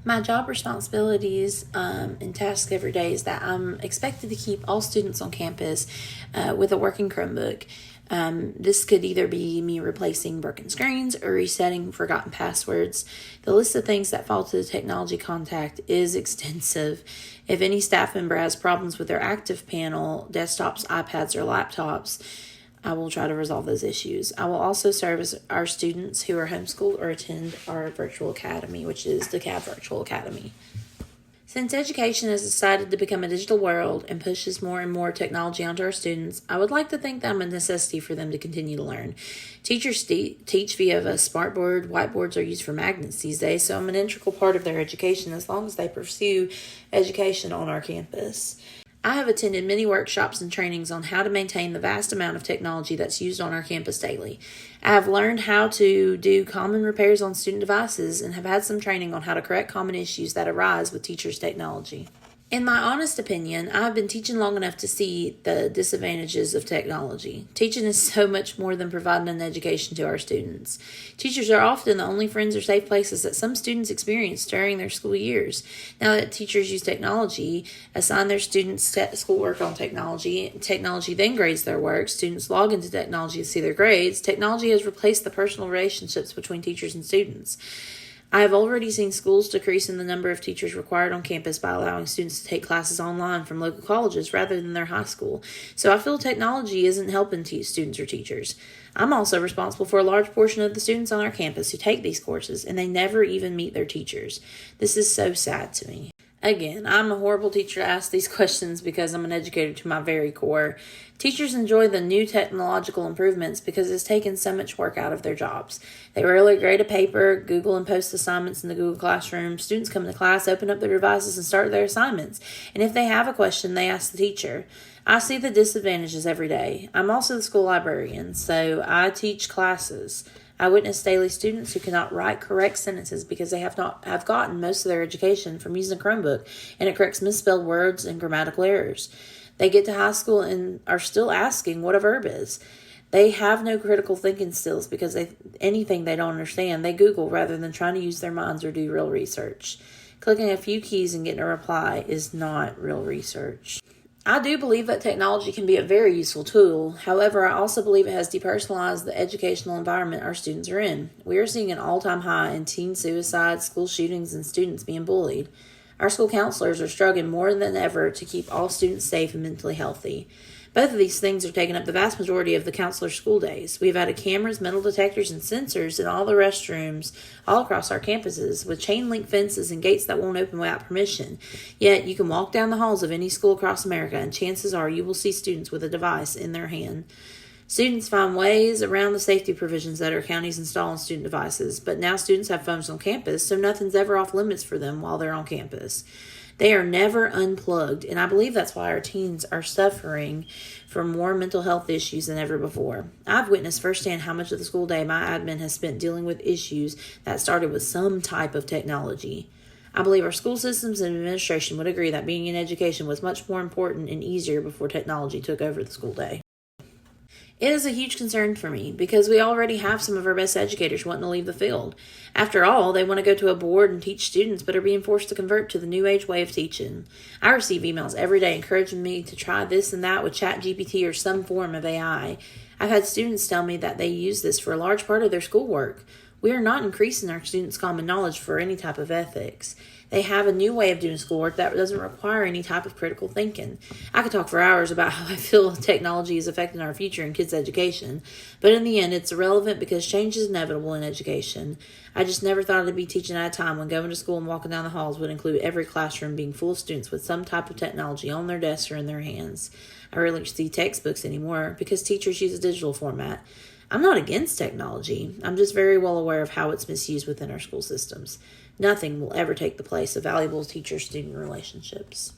My job responsibilities and tasks every day is that I'm expected to keep all students on campus with a working Chromebook. This could either be me replacing broken screens or resetting forgotten passwords. The list of things that fall to the technology contact is extensive. If any staff member has problems with their active panel, desktops, iPads, or laptops, I will try to resolve those issues. I will also serve as our students who are homeschooled or attend our virtual academy, which is the CAB Virtual Academy. Since education has decided to become a digital world and pushes more and more technology onto our students, I would like to think that I'm a necessity for them to continue to learn. Teachers teach via a smartboard. Whiteboards are used for magnets these days, so I'm an integral part of their education as long as they pursue education on our campus. I have attended many workshops and trainings on how to maintain the vast amount of technology that's used on our campus daily. I have learned how to do common repairs on student devices and have had some training on how to correct common issues that arise with teachers' technology. In my honest opinion, I have been teaching long enough to see the disadvantages of technology. Teaching is so much more than providing an education to our students. Teachers are often the only friends or safe places that some students experience during their school years. Now that teachers use technology, assign their students schoolwork on technology then grades their work, students log into technology to see their grades, technology has replaced the personal relationships between teachers and students. I have already seen schools decrease in the number of teachers required on campus by allowing students to take classes online from local colleges rather than their high school. So I feel technology isn't helping students or teachers. I'm also responsible for a large portion of the students on our campus who take these courses, and they never even meet their teachers. This is so sad to me. Again, I'm a horrible teacher to ask these questions because I'm an educator to my very core. Teachers enjoy the new technological improvements because it's taken so much work out of their jobs. They rarely grade a paper, Google and post assignments in the Google Classroom. Students come to class, open up their devices, and start their assignments. And if they have a question, they ask the teacher. I see the disadvantages every day. I'm also the school librarian, so I teach classes. I witness daily students who cannot write correct sentences because they have gotten most of their education from using a Chromebook, and it corrects misspelled words and grammatical errors. They get to high school and are still asking what a verb is. They have no critical thinking skills because anything they don't understand, they Google rather than trying to use their minds or do real research. Clicking a few keys and getting a reply is not real research. I do believe that technology can be a very useful tool. However, I also believe it has depersonalized the educational environment our students are in. We are seeing an all-time high in teen suicides, school shootings, and students being bullied. Our school counselors are struggling more than ever to keep all students safe and mentally healthy. Both of these things are taking up the vast majority of the counselor's school days. We've added cameras, metal detectors, and sensors in all the restrooms all across our campuses with chain link fences and gates that won't open without permission. Yet, you can walk down the halls of any school across America and chances are you will see students with a device in their hand. Students find ways around the safety provisions that our counties install on student devices, but now students have phones on campus, so nothing's ever off limits for them while they're on campus. They are never unplugged, and I believe that's why our teens are suffering from more mental health issues than ever before. I've witnessed firsthand how much of the school day my admin has spent dealing with issues that started with some type of technology. I believe our school systems and administration would agree that being in education was much more important and easier before technology took over the school day. It is a huge concern for me because we already have some of our best educators wanting to leave the field. After all, they want to go to a board and teach students but are being forced to convert to the new age way of teaching. I receive emails every day encouraging me to try this and that with ChatGPT or some form of AI. I've had students tell me that they use this for a large part of their schoolwork. We are not increasing our students' common knowledge for any type of ethics. They have a new way of doing schoolwork that doesn't require any type of critical thinking. I could talk for hours about how I feel technology is affecting our future in kids' education, but in the end, it's irrelevant because change is inevitable in education. I just never thought I'd be teaching at a time when going to school and walking down the halls would include every classroom being full of students with some type of technology on their desks or in their hands. I rarely see textbooks anymore because teachers use a digital format. I'm not against technology. I'm just very well aware of how it's misused within our school systems. Nothing will ever take the place of valuable teacher-student relationships.